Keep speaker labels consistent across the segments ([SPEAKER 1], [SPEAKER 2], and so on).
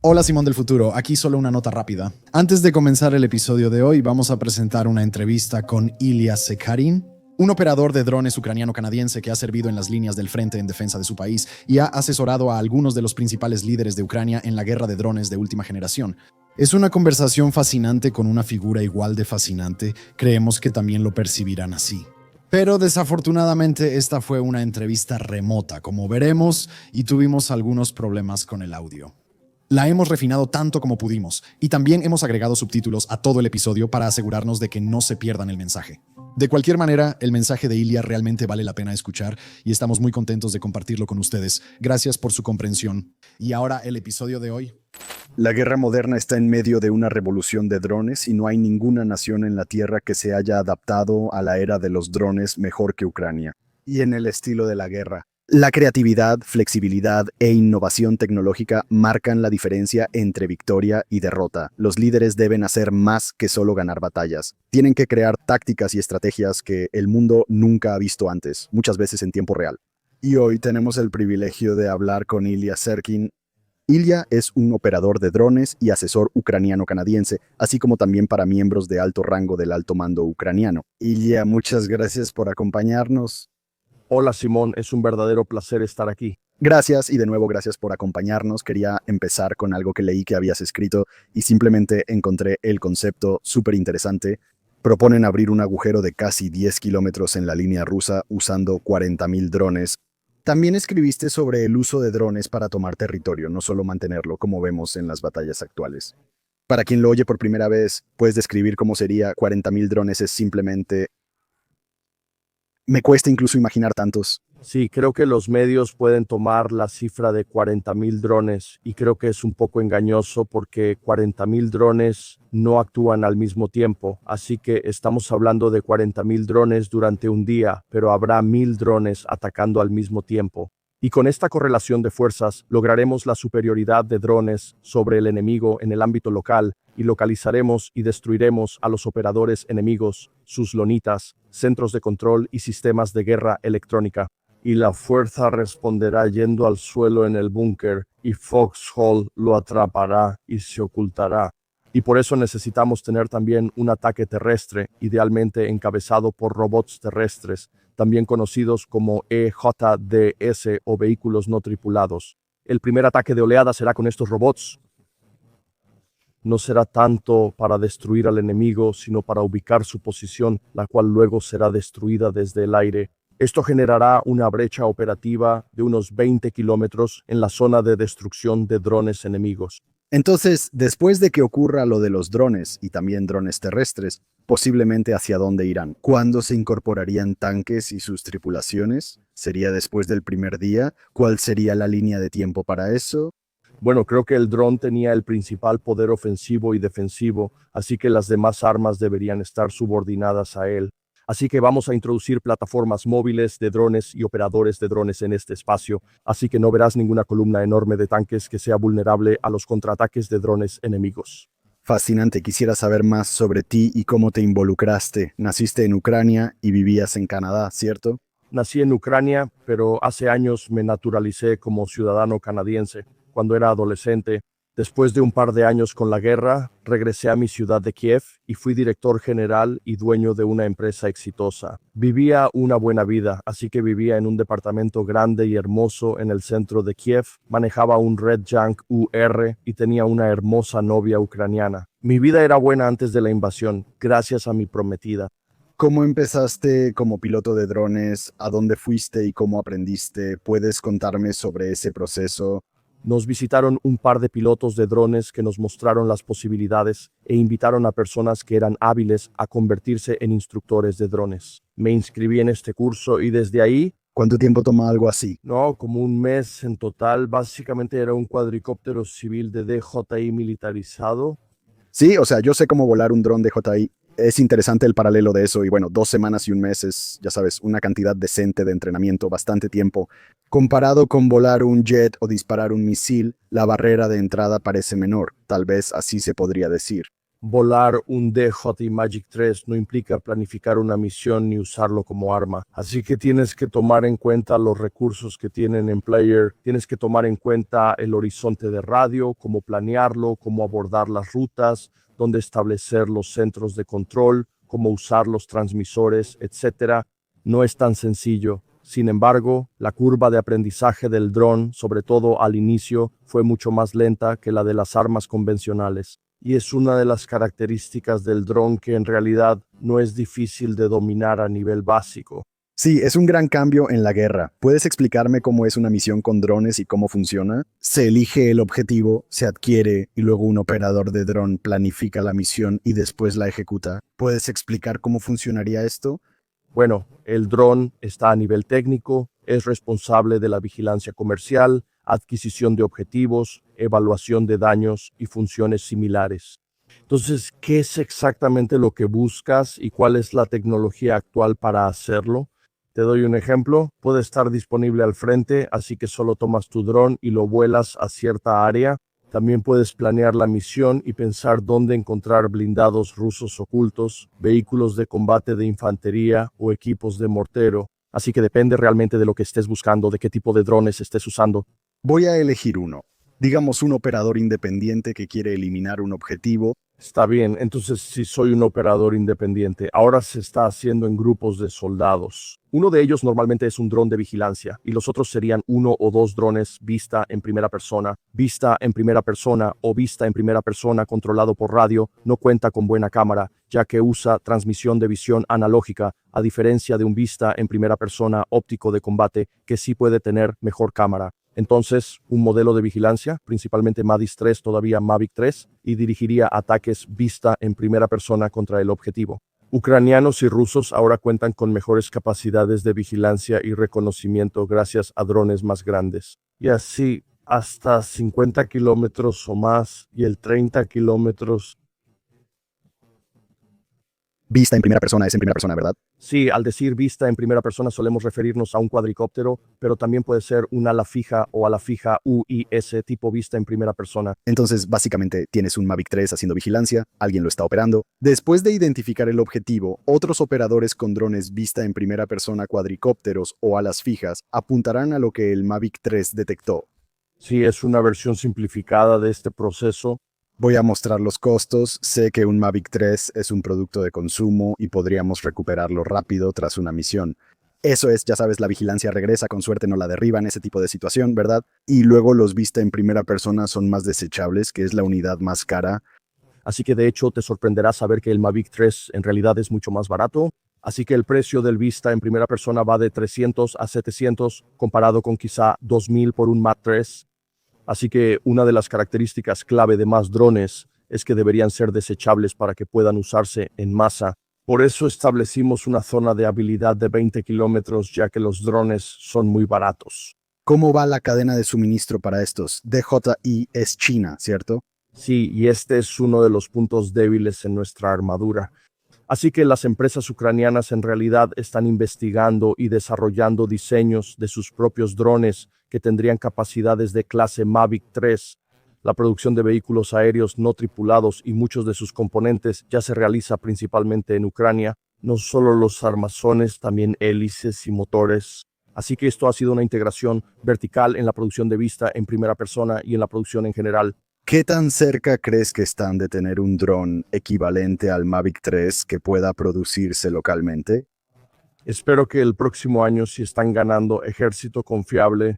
[SPEAKER 1] Hola Simón del futuro, aquí solo una nota rápida. Antes de comenzar el episodio de hoy, vamos a presentar una entrevista con Ilya Sekharin, un operador de drones ucraniano-canadiense que ha servido en las líneas del frente en defensa de su país y ha asesorado a algunos de los principales líderes de Ucrania en la guerra de drones de última generación. Es una conversación fascinante con una figura igual de fascinante, creemos que también lo percibirán así. Pero desafortunadamente esta fue una entrevista remota, como veremos, y tuvimos algunos problemas con el audio. La hemos refinado tanto como pudimos, y también hemos agregado subtítulos a todo el episodio para asegurarnos de que no se pierdan el mensaje. De cualquier manera, el mensaje de Ilya realmente vale la pena escuchar y estamos muy contentos de compartirlo con ustedes. Gracias por su comprensión. Y ahora el episodio de hoy.
[SPEAKER 2] La guerra moderna está en medio de una revolución de drones y no hay ninguna nación en la Tierra que se haya adaptado a la era de los drones mejor que Ucrania. Y en el estilo de la guerra. La creatividad, flexibilidad e innovación tecnológica marcan la diferencia entre victoria y derrota. Los líderes deben hacer más que solo ganar batallas. Tienen que crear tácticas y estrategias que el mundo nunca ha visto antes, muchas veces en tiempo real. Y hoy tenemos el privilegio de hablar con Ilya Sekharin. Ilya es un operador de drones y asesor ucraniano-canadiense, así como también para miembros de alto rango del alto mando ucraniano. Ilya, muchas gracias por acompañarnos.
[SPEAKER 3] Hola Simón, es un verdadero placer estar aquí.
[SPEAKER 2] Gracias y de nuevo gracias por acompañarnos. Quería empezar con algo que leí que habías escrito y simplemente encontré el concepto súper interesante. Proponen abrir un agujero de casi 10 kilómetros en la línea rusa usando 40.000 drones. También escribiste sobre el uso de drones para tomar territorio, no solo mantenerlo, como vemos en las batallas actuales. Para quien lo oye por primera vez, ¿puedes describir cómo sería 40.000 drones? Es simplemente... Me cuesta incluso imaginar tantos.
[SPEAKER 3] Sí, creo que los medios pueden tomar la cifra de 40.000 drones y creo que es un poco engañoso porque 40.000 drones no actúan al mismo tiempo. Así que estamos hablando de 40.000 drones durante un día, pero habrá 1.000 drones atacando al mismo tiempo. Y con esta correlación de fuerzas lograremos la superioridad de drones sobre el enemigo en el ámbito local y localizaremos y destruiremos a los operadores enemigos, sus lonitas, centros de control y sistemas de guerra electrónica. Y la fuerza responderá yendo al suelo en el búnker y Foxhole lo atrapará y se ocultará. Y por eso necesitamos tener también un ataque terrestre, idealmente encabezado por robots terrestres, también conocidos como EJDS o vehículos no tripulados. El primer ataque de oleada será con estos robots. No será tanto para destruir al enemigo, sino para ubicar su posición, la cual luego será destruida desde el aire. Esto generará una brecha operativa de unos 20 kilómetros en la zona de destrucción de drones enemigos.
[SPEAKER 2] Entonces, después de que ocurra lo de los drones y también drones terrestres, posiblemente hacia dónde irán. ¿Cuándo se incorporarían tanques y sus tripulaciones? ¿Sería después del primer día? ¿Cuál sería la línea de tiempo para eso?
[SPEAKER 3] Bueno, creo que el dron tenía el principal poder ofensivo y defensivo, así que las demás armas deberían estar subordinadas a él. Así que vamos a introducir plataformas móviles de drones y operadores de drones en este espacio, así que no verás ninguna columna enorme de tanques que sea vulnerable a los contraataques de drones enemigos.
[SPEAKER 2] Fascinante, quisiera saber más sobre ti y cómo te involucraste. Naciste en Ucrania y vivías en Canadá, ¿cierto?
[SPEAKER 3] Nací en Ucrania, pero hace años me naturalicé como ciudadano canadiense. Cuando era adolescente, después de un par de años con la guerra, regresé a mi ciudad de Kiev y fui director general y dueño de una empresa exitosa. Vivía una buena vida, así que vivía en un departamento grande y hermoso en el centro de Kiev, manejaba un Red Junk UR y tenía una hermosa novia ucraniana. Mi vida era buena antes de la invasión, gracias a mi prometida.
[SPEAKER 2] ¿Cómo empezaste como piloto de drones? ¿A dónde fuiste y cómo aprendiste? ¿Puedes contarme sobre ese proceso?
[SPEAKER 3] Nos visitaron un par de pilotos de drones que nos mostraron las posibilidades e invitaron a personas que eran hábiles a convertirse en instructores de drones. Me inscribí en este curso y desde ahí...
[SPEAKER 2] ¿Cuánto tiempo toma algo así?
[SPEAKER 3] No, como un mes en total. Básicamente era un cuadricóptero civil de DJI militarizado.
[SPEAKER 2] Sí, o sea, yo sé cómo volar un dron de DJI. Es interesante el paralelo de eso y bueno, 2 semanas y un mes es, ya sabes, una cantidad decente de entrenamiento, bastante tiempo. Comparado con volar un jet o disparar un misil, la barrera de entrada parece menor, tal vez así se podría decir.
[SPEAKER 3] Volar un DJI Mavic 3 no implica planificar una misión ni usarlo como arma. Así que tienes que tomar en cuenta los recursos que tienen en Player. Tienes que tomar en cuenta el horizonte de radio, cómo planearlo, cómo abordar las rutas, dónde establecer los centros de control, cómo usar los transmisores, etc. No es tan sencillo. Sin embargo, la curva de aprendizaje del dron, sobre todo al inicio, fue mucho más lenta que la de las armas convencionales. Y es una de las características del dron que en realidad no es difícil de dominar a nivel básico.
[SPEAKER 2] Sí, es un gran cambio en la guerra. ¿Puedes explicarme cómo es una misión con drones y cómo funciona? Se elige el objetivo, se adquiere y luego un operador de dron planifica la misión y después la ejecuta. ¿Puedes explicar cómo funcionaría esto?
[SPEAKER 3] Bueno, el dron está a nivel técnico, es responsable de la vigilancia comercial, adquisición de objetivos, evaluación de daños y funciones similares. Entonces, ¿qué es exactamente lo que buscas y cuál es la tecnología actual para hacerlo? Te doy un ejemplo. Puede estar disponible al frente, así que solo tomas tu dron y lo vuelas a cierta área. También puedes planear la misión y pensar dónde encontrar blindados rusos ocultos, vehículos de combate de infantería o equipos de mortero. Así que depende realmente de lo que estés buscando, de qué tipo de drones estés usando.
[SPEAKER 2] Voy a elegir uno. Digamos un operador independiente que quiere eliminar un objetivo.
[SPEAKER 3] Está bien, entonces si soy un operador independiente, ahora se está haciendo en grupos de soldados. Uno de ellos normalmente es un dron de vigilancia y los otros serían uno o dos drones vista en primera persona o vista en primera persona controlado por radio. No cuenta con buena cámara, ya que usa transmisión de visión analógica, a diferencia de un vista en primera persona óptico de combate que sí puede tener mejor cámara. Entonces, un modelo de vigilancia, principalmente Mavic 3, todavía Mavic 3, y dirigiría ataques vista en primera persona contra el objetivo. Ucranianos y rusos ahora cuentan con mejores capacidades de vigilancia y reconocimiento gracias a drones más grandes. Y así, hasta 50 kilómetros o más y el 30 kilómetros.
[SPEAKER 2] Vista en primera persona es en primera persona, ¿verdad?
[SPEAKER 3] Sí, al decir vista en primera persona solemos referirnos a un cuadricóptero, pero también puede ser un ala fija o ala fija UIS tipo vista en primera persona.
[SPEAKER 2] Entonces, básicamente, tienes un Mavic 3 haciendo vigilancia, alguien lo está operando. Después de identificar el objetivo, otros operadores con drones vista en primera persona, cuadricópteros o alas fijas apuntarán a lo que el Mavic 3 detectó.
[SPEAKER 3] Sí, es una versión simplificada de este proceso.
[SPEAKER 2] Voy a mostrar los costos. Sé que un Mavic 3 es un producto de consumo y podríamos recuperarlo rápido tras una misión. Eso es, ya sabes, la vigilancia regresa, con suerte no la derriban, ese tipo de situación, ¿verdad? Y luego los vista en primera persona son más desechables, que es la unidad más cara.
[SPEAKER 3] Así que de hecho te sorprenderá saber que el Mavic 3 en realidad es mucho más barato. Así que el precio del vista en primera persona va de 300 a 700 comparado con quizá 2000 por un Mavic 3. Así que una de las características clave de más drones es que deberían ser desechables para que puedan usarse en masa. Por eso establecimos una zona de habilidad de 20 kilómetros, ya que los drones son muy baratos.
[SPEAKER 2] ¿Cómo va la cadena de suministro para estos? DJI es China, ¿cierto?
[SPEAKER 3] Sí, y este es uno de los puntos débiles en nuestra armadura. Así que las empresas ucranianas en realidad están investigando y desarrollando diseños de sus propios drones que tendrían capacidades de clase Mavic 3. La producción de vehículos aéreos no tripulados y muchos de sus componentes ya se realiza principalmente en Ucrania. No solo los armazones, también hélices y motores. Así que esto ha sido una integración vertical en la producción de vista en primera persona y en la producción en general.
[SPEAKER 2] ¿Qué tan cerca crees que están de tener un dron equivalente al Mavic 3 que pueda producirse localmente?
[SPEAKER 3] Espero que el próximo año, si están ganando ejército confiable,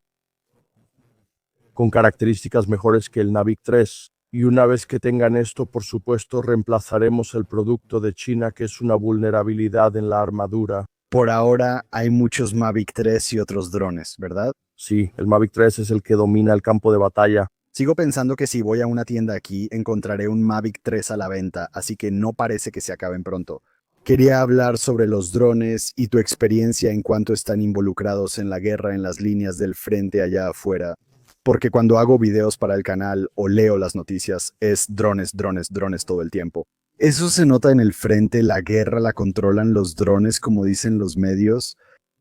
[SPEAKER 3] con características mejores que el Mavic 3. Y una vez que tengan esto, por supuesto, reemplazaremos el producto de China, que es una vulnerabilidad en la armadura.
[SPEAKER 2] Por ahora hay muchos Mavic 3 y otros drones, ¿verdad?
[SPEAKER 3] Sí, el Mavic 3 es el que domina el campo de batalla.
[SPEAKER 2] Sigo pensando que si voy a una tienda aquí, encontraré un Mavic 3 a la venta, así que no parece que se acaben pronto. Quería hablar sobre los drones y tu experiencia en cuanto están involucrados en la guerra en las líneas del frente allá afuera. Porque cuando hago videos para el canal o leo las noticias, es drones, drones, drones todo el tiempo. ¿Eso se nota en el frente? ¿La guerra la controlan los drones, como dicen los medios?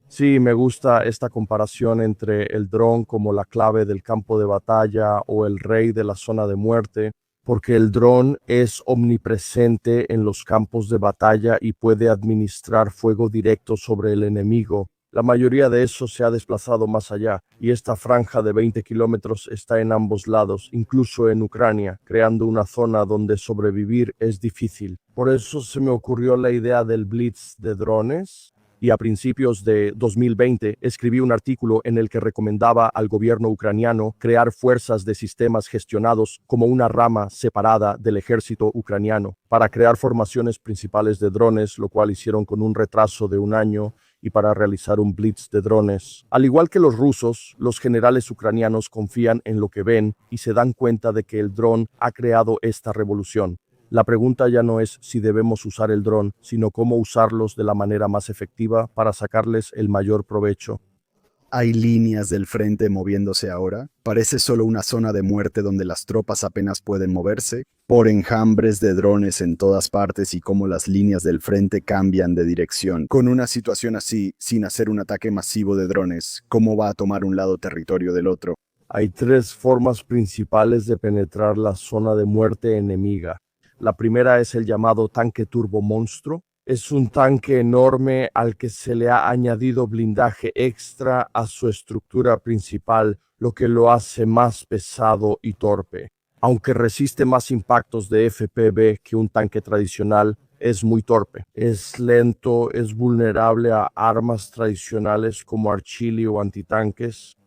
[SPEAKER 3] Sí, me gusta esta comparación entre el dron como la clave del campo de batalla o el rey de la zona de muerte, porque el dron es omnipresente en los campos de batalla y puede administrar fuego directo sobre el enemigo. La mayoría de eso se ha desplazado más allá, y esta franja de 20 kilómetros está en ambos lados, incluso en Ucrania, creando una zona donde sobrevivir es difícil. Por eso se me ocurrió la idea del Blitz de drones, y a principios de 2020 escribí un artículo en el que recomendaba al gobierno ucraniano crear fuerzas de sistemas gestionados como una rama separada del ejército ucraniano para crear formaciones principales de drones, lo cual hicieron con un retraso de un año, y para realizar un blitz de drones. Al igual que los rusos, los generales ucranianos confían en lo que ven y se dan cuenta de que el dron ha creado esta revolución. La pregunta ya no es si debemos usar el dron, sino cómo usarlos de la manera más efectiva para sacarles el mayor provecho.
[SPEAKER 2] Hay líneas del frente moviéndose ahora. Parece solo una zona de muerte donde las tropas apenas pueden moverse, por enjambres de drones en todas partes y cómo las líneas del frente cambian de dirección. Con una situación así, sin hacer un ataque masivo de drones, ¿cómo va a tomar un lado territorio del otro?
[SPEAKER 3] Hay tres formas principales de penetrar la zona de muerte enemiga. La primera es el llamado tanque turbo monstruo. Es un tanque enorme al que se le ha añadido blindaje extra a su estructura principal, lo que lo hace más pesado y torpe. Aunque resiste más impactos de FPV que un tanque tradicional, es muy torpe. Es lento, es vulnerable a armas tradicionales como artillería o antitanques.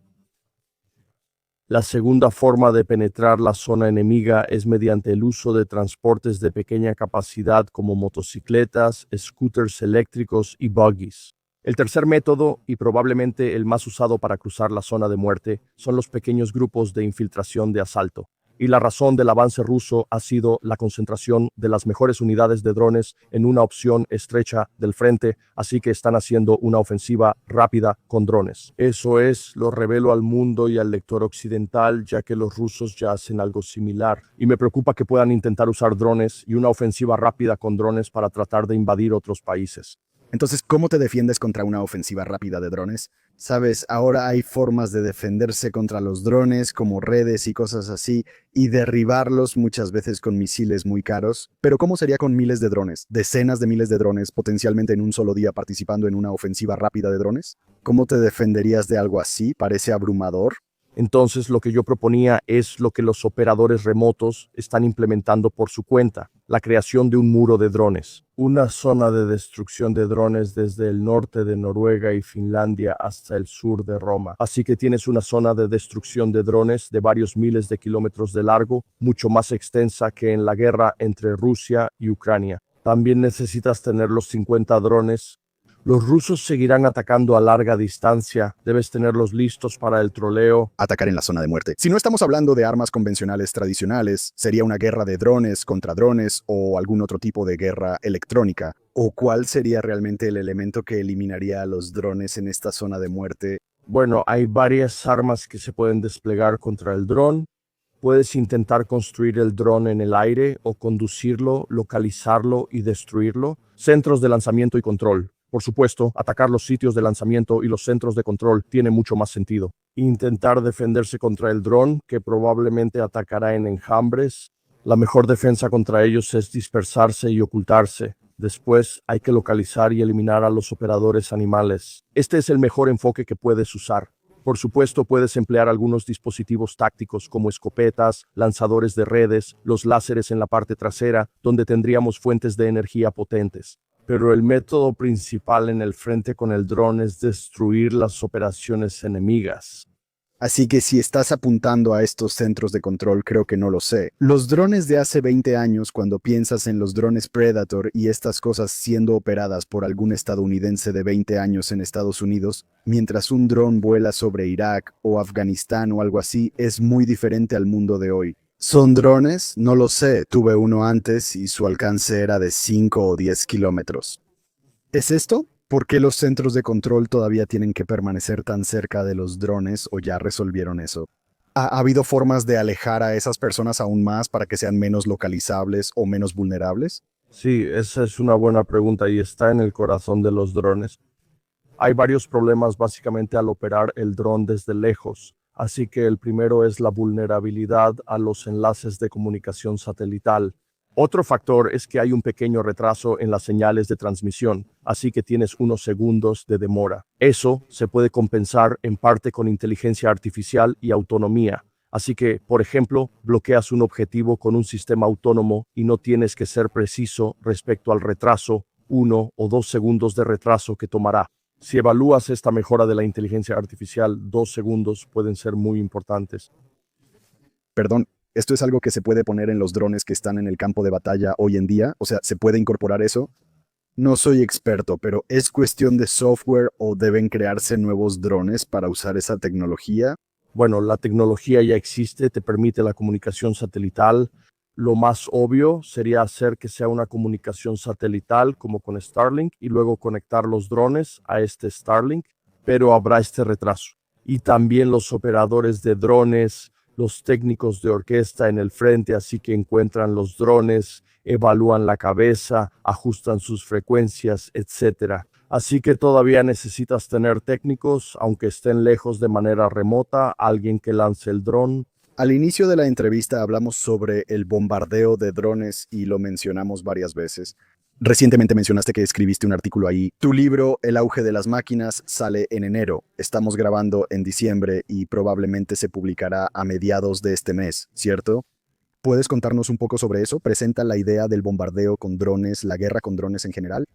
[SPEAKER 3] La segunda forma de penetrar la zona enemiga es mediante el uso de transportes de pequeña capacidad como motocicletas, scooters eléctricos y buggies. El tercer método, y probablemente el más usado para cruzar la zona de muerte, son los pequeños grupos de infiltración de asalto. Y la razón del avance ruso ha sido la concentración de las mejores unidades de drones en una opción estrecha del frente, así que están haciendo una ofensiva rápida con drones. Eso es, lo revelo al mundo y al lector occidental, ya que los rusos ya hacen algo similar. Y me preocupa que puedan intentar usar drones y una ofensiva rápida con drones para tratar de invadir otros países.
[SPEAKER 2] Entonces, ¿cómo te defiendes contra una ofensiva rápida de drones? Sabes, ahora hay formas de defenderse contra los drones, como redes y cosas así, y derribarlos muchas veces con misiles muy caros. Pero ¿cómo sería con miles de drones? Decenas de miles de drones potencialmente en un solo día participando en una ofensiva rápida de drones. ¿Cómo te defenderías de algo así? Parece abrumador.
[SPEAKER 3] Entonces, lo que yo proponía es lo que los operadores remotos están implementando por su cuenta, la creación de un muro de drones. Una zona de destrucción de drones desde el norte de Noruega y Finlandia hasta el sur de Roma. Así que tienes una zona de destrucción de drones de varios miles de kilómetros de largo, mucho más extensa que en la guerra entre Rusia y Ucrania. También necesitas tener los 50 drones. Los rusos seguirán atacando a larga distancia. Debes tenerlos listos para el troleo.
[SPEAKER 2] Atacar en la zona de muerte. Si no estamos hablando de armas convencionales tradicionales, sería una guerra de drones contra drones o algún otro tipo de guerra electrónica. ¿O cuál sería realmente el elemento que eliminaría a los drones en esta zona de muerte?
[SPEAKER 3] Bueno, hay varias armas que se pueden desplegar contra el dron. Puedes intentar construir el dron en el aire o conducirlo, localizarlo y destruirlo. Centros de lanzamiento y control. Por supuesto, atacar los sitios de lanzamiento y los centros de control tiene mucho más sentido. Intentar defenderse contra el dron, que probablemente atacará en enjambres. La mejor defensa contra ellos es dispersarse y ocultarse. Después hay que localizar y eliminar a los operadores animales. Este es el mejor enfoque que puedes usar. Por supuesto, puedes emplear algunos dispositivos tácticos como escopetas, lanzadores de redes, los láseres en la parte trasera, donde tendríamos fuentes de energía potentes. Pero el método principal en el frente con el dron es destruir las operaciones enemigas.
[SPEAKER 2] Así que si estás apuntando a estos centros de control, creo que no lo sé. Los drones de hace 20 años, cuando piensas en los drones Predator y estas cosas siendo operadas por algún estadounidense de 20 años en Estados Unidos, mientras un dron vuela sobre Irak o Afganistán o algo así, es muy diferente al mundo de hoy. ¿Son drones? No lo sé. Tuve uno antes y su alcance era de 5 o 10 kilómetros. ¿Es esto? ¿Por qué los centros de control todavía tienen que permanecer tan cerca de los drones o ya resolvieron eso? ¿Ha habido formas de alejar a esas personas aún más para que sean menos localizables o menos vulnerables?
[SPEAKER 3] Sí, esa es una buena pregunta y está en el corazón de los drones. Hay varios problemas básicamente al operar el dron desde lejos. Así que el primero es la vulnerabilidad a los enlaces de comunicación satelital. Otro factor es que hay un pequeño retraso en las señales de transmisión, así que tienes unos segundos de demora. Eso se puede compensar en parte con inteligencia artificial y autonomía. Así que, por ejemplo, bloqueas un objetivo con un sistema autónomo y no tienes que ser preciso respecto al retraso, 1 o 2 segundos de retraso que tomará. Si evalúas esta mejora de la inteligencia artificial, 2 segundos pueden ser muy importantes.
[SPEAKER 2] Perdón, ¿esto es algo que se puede poner en los drones que están en el campo de batalla hoy en día? O sea, ¿se puede incorporar eso? No soy experto, pero ¿es cuestión de software o deben crearse nuevos drones para usar esa tecnología?
[SPEAKER 3] Bueno, la tecnología ya existe, te permite la comunicación satelital. Lo más obvio sería hacer que sea una comunicación satelital como con Starlink y luego conectar los drones a este Starlink, pero habrá este retraso. Y también los operadores de drones, los técnicos de orquesta en el frente, así que encuentran los drones, evalúan la cabeza, ajustan sus frecuencias, etc. Así que todavía necesitas tener técnicos, aunque estén lejos de manera remota, alguien que lance el dron.
[SPEAKER 2] Al inicio de la entrevista hablamos sobre el bombardeo de drones y lo mencionamos varias veces. Recientemente mencionaste que escribiste un artículo ahí. Tu libro, El auge de las máquinas, sale en enero. Estamos grabando en diciembre y probablemente se publicará a mediados de este mes, ¿cierto? ¿Puedes contarnos un poco sobre eso? ¿Presenta la idea del bombardeo con drones, la guerra con drones en general?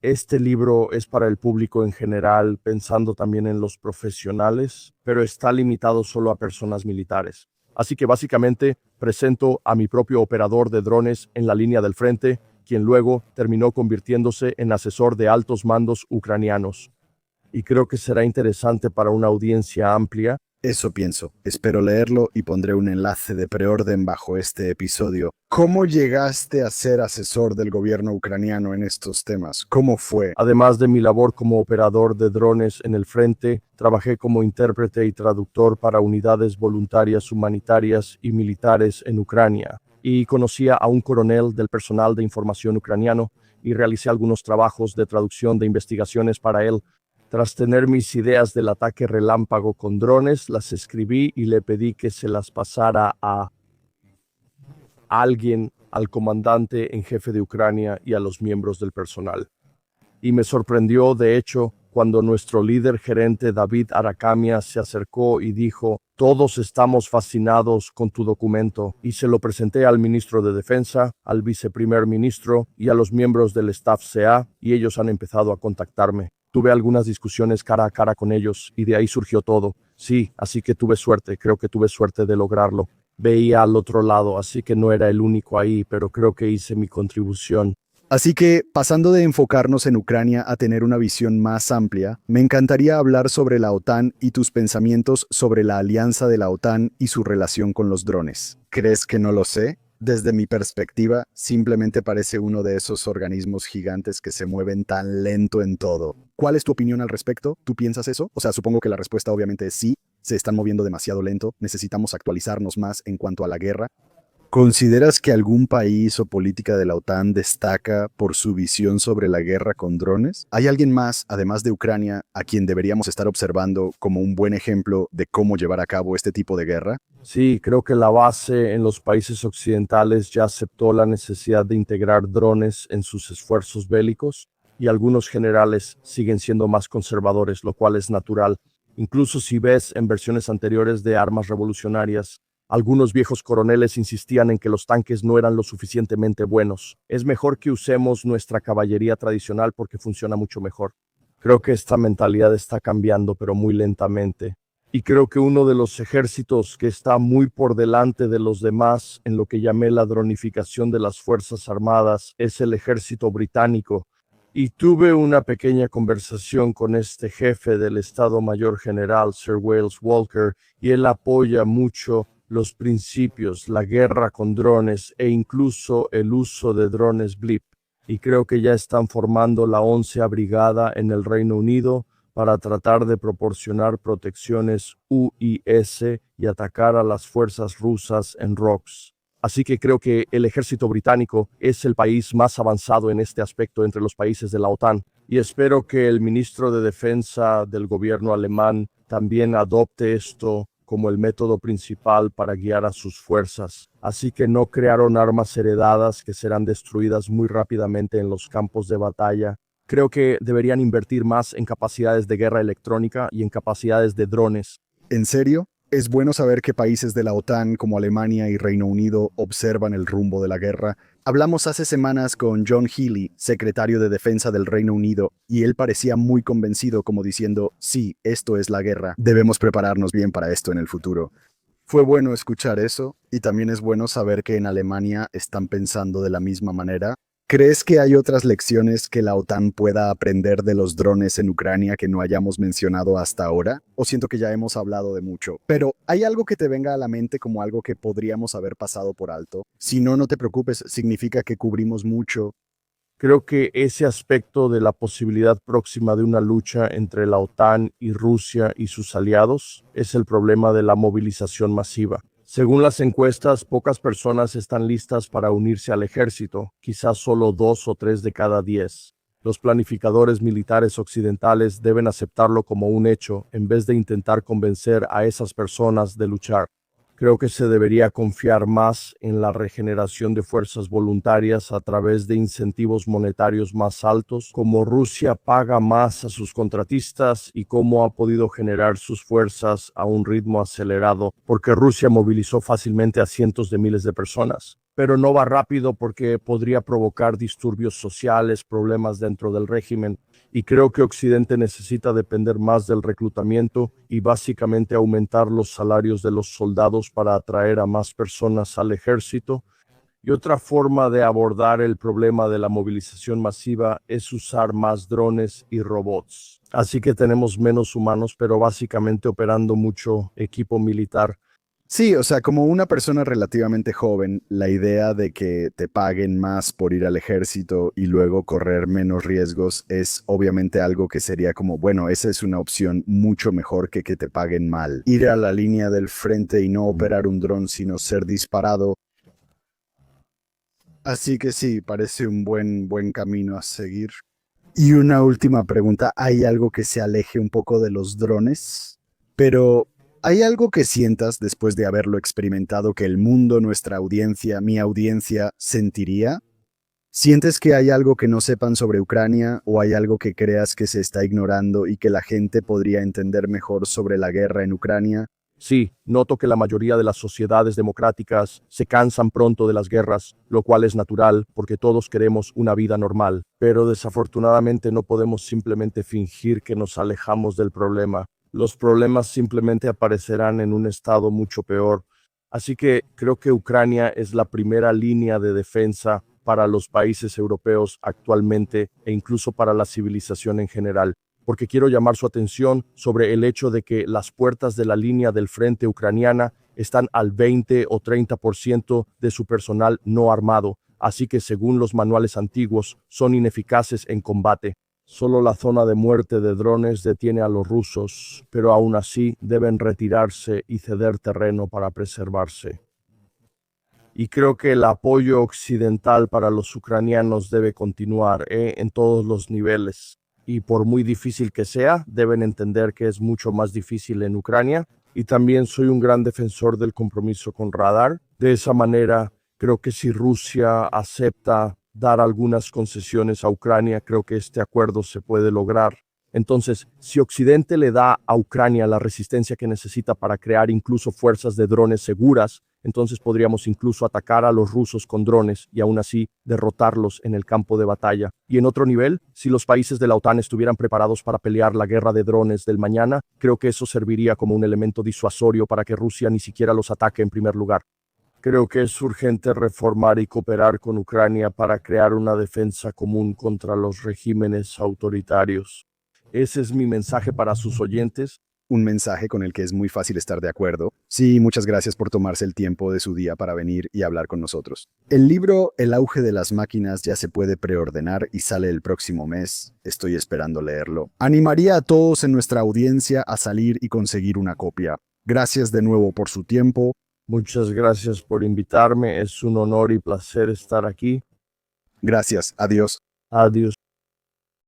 [SPEAKER 3] Este libro es para el público en general, pensando también en los profesionales, pero está limitado solo a personas militares. Así que básicamente presento a mi propio operador de drones en la línea del frente, quien luego terminó convirtiéndose en asesor de altos mandos ucranianos. Y creo que será interesante para una audiencia amplia.
[SPEAKER 2] Eso pienso. Espero leerlo y pondré un enlace de preorden bajo este episodio. ¿Cómo llegaste a ser asesor del gobierno ucraniano en estos temas? ¿Cómo fue?
[SPEAKER 3] Además de mi labor como operador de drones en el frente, trabajé como intérprete y traductor para unidades voluntarias humanitarias y militares en Ucrania. Y conocía a un coronel del personal de información ucraniano y realicé algunos trabajos de traducción de investigaciones para él. Tras tener mis ideas del ataque relámpago con drones, las escribí y le pedí que se las pasara a alguien, al comandante en jefe de Ucrania y a los miembros del personal. Y me sorprendió, de hecho, cuando nuestro líder gerente David Arakhamia se acercó y dijo: todos estamos fascinados con tu documento, y se lo presenté al ministro de Defensa, al viceprimer ministro y a los miembros del staff CA, y ellos han empezado a contactarme. Tuve algunas discusiones cara a cara con ellos y de ahí surgió todo. Sí, así que tuve suerte, creo que tuve suerte de lograrlo. Veía al otro lado, así que no era el único ahí, pero creo que hice mi contribución.
[SPEAKER 2] Así que, pasando de enfocarnos en Ucrania a tener una visión más amplia, me encantaría hablar sobre la OTAN y tus pensamientos sobre la alianza de la OTAN y su relación con los drones. ¿Crees que no lo sé? Desde mi perspectiva, simplemente parece uno de esos organismos gigantes que se mueven tan lento en todo. ¿Cuál es tu opinión al respecto? ¿Tú piensas eso? O sea, supongo que la respuesta obviamente es sí, se están moviendo demasiado lento, necesitamos actualizarnos más en cuanto a la guerra. ¿Consideras que algún país o política de la OTAN destaca por su visión sobre la guerra con drones? ¿Hay alguien más, además de Ucrania, a quien deberíamos estar observando como un buen ejemplo de cómo llevar a cabo este tipo de guerra?
[SPEAKER 3] Sí, creo que la base en los países occidentales ya aceptó la necesidad de integrar drones en sus esfuerzos bélicos, y algunos generales siguen siendo más conservadores, lo cual es natural. Incluso si ves en versiones anteriores de armas revolucionarias, algunos viejos coroneles insistían en que los tanques no eran lo suficientemente buenos. Es mejor que usemos nuestra caballería tradicional porque funciona mucho mejor. Creo que esta mentalidad está cambiando, pero muy lentamente. Y creo que uno de los ejércitos que está muy por delante de los demás en lo que llamé la dronificación de las Fuerzas Armadas es el ejército británico. Y tuve una pequeña conversación con este jefe del Estado Mayor General, Sir Wales Walker, y él apoya mucho los principios, la guerra con drones e incluso el uso de drones blip. Y creo que ya están formando la 11ª Brigada en el Reino Unido para tratar de proporcionar protecciones UIS y atacar a las fuerzas rusas en ROKS. Así que creo que el ejército británico es el país más avanzado en este aspecto entre los países de la OTAN. Y espero que el ministro de Defensa del gobierno alemán también adopte esto como el método principal para guiar a sus fuerzas. Así que no crearon armas heredadas que serán destruidas muy rápidamente en los campos de batalla. Creo que deberían invertir más en capacidades de guerra electrónica y en capacidades de drones.
[SPEAKER 2] ¿En serio? Es bueno saber que países de la OTAN como Alemania y Reino Unido observan el rumbo de la guerra. Hablamos hace semanas con John Healey, secretario de Defensa del Reino Unido, y él parecía muy convencido como diciendo, sí, esto es la guerra, debemos prepararnos bien para esto en el futuro. Fue bueno escuchar eso, y también es bueno saber que en Alemania están pensando de la misma manera. ¿Crees que hay otras lecciones que la OTAN pueda aprender de los drones en Ucrania que no hayamos mencionado hasta ahora? O siento que ya hemos hablado de mucho. Pero, ¿hay algo que te venga a la mente como algo que podríamos haber pasado por alto? Si no, no te preocupes, significa que cubrimos mucho.
[SPEAKER 3] Creo que ese aspecto de la posibilidad próxima de una lucha entre la OTAN y Rusia y sus aliados es el problema de la movilización masiva. Según las encuestas, pocas personas están listas para unirse al ejército, quizás solo 2 o 3 de cada 10. Los planificadores militares occidentales deben aceptarlo como un hecho en vez de intentar convencer a esas personas de luchar. Creo que se debería confiar más en la regeneración de fuerzas voluntarias a través de incentivos monetarios más altos, como Rusia paga más a sus contratistas y cómo ha podido generar sus fuerzas a un ritmo acelerado, porque Rusia movilizó fácilmente a cientos de miles de personas. Pero no va rápido porque podría provocar disturbios sociales, problemas dentro del régimen. Y creo que Occidente necesita depender más del reclutamiento y básicamente aumentar los salarios de los soldados para atraer a más personas al ejército. Y otra forma de abordar el problema de la movilización masiva es usar más drones y robots. Así que tenemos menos humanos, pero básicamente operando mucho equipo militar.
[SPEAKER 2] Sí, o sea, como una persona relativamente joven, la idea de que te paguen más por ir al ejército y luego correr menos riesgos es obviamente algo que sería como, bueno, esa es una opción mucho mejor que te paguen mal. Ir a la línea del frente y no operar un dron, sino ser disparado. Así que sí, parece un buen camino a seguir. Y una última pregunta, ¿hay algo que se aleje un poco de los drones? Pero ¿hay algo que sientas después de haberlo experimentado que el mundo, nuestra audiencia, mi audiencia, sentiría? ¿Sientes que hay algo que no sepan sobre Ucrania o hay algo que creas que se está ignorando y que la gente podría entender mejor sobre la guerra en Ucrania?
[SPEAKER 3] Sí, noto que la mayoría de las sociedades democráticas se cansan pronto de las guerras, lo cual es natural porque todos queremos una vida normal, pero desafortunadamente no podemos simplemente fingir que nos alejamos del problema. Los problemas simplemente aparecerán en un estado mucho peor. Así que creo que Ucrania es la primera línea de defensa para los países europeos actualmente e incluso para la civilización en general, porque quiero llamar su atención sobre el hecho de que las puertas de la línea del frente ucraniana están al 20 o 30% de su personal no armado, así que según los manuales antiguos son ineficaces en combate. Solo la zona de muerte de drones detiene a los rusos, pero aún así deben retirarse y ceder terreno para preservarse. Y creo que el apoyo occidental para los ucranianos debe continuar en todos los niveles. Y por muy difícil que sea, deben entender que es mucho más difícil en Ucrania. Y también soy un gran defensor del compromiso con radar. De esa manera, creo que si Rusia acepta dar algunas concesiones a Ucrania, creo que este acuerdo se puede lograr. Entonces, si Occidente le da a Ucrania la resistencia que necesita para crear incluso fuerzas de drones seguras, entonces podríamos incluso atacar a los rusos con drones y aún así derrotarlos en el campo de batalla. Y en otro nivel, si los países de la OTAN estuvieran preparados para pelear la guerra de drones del mañana, creo que eso serviría como un elemento disuasorio para que Rusia ni siquiera los ataque en primer lugar. Creo que es urgente reformar y cooperar con Ucrania para crear una defensa común contra los regímenes autoritarios. Ese es mi mensaje para sus oyentes.
[SPEAKER 2] Un mensaje con el que es muy fácil estar de acuerdo. Sí, muchas gracias por tomarse el tiempo de su día para venir y hablar con nosotros. El libro El auge de las máquinas ya se puede preordenar y sale el próximo mes. Estoy esperando leerlo. Animaría a todos en nuestra audiencia a salir y conseguir una copia. Gracias de nuevo por su tiempo.
[SPEAKER 3] Muchas gracias por invitarme. Es un honor y placer estar aquí.
[SPEAKER 2] Gracias. Adiós.
[SPEAKER 3] Adiós.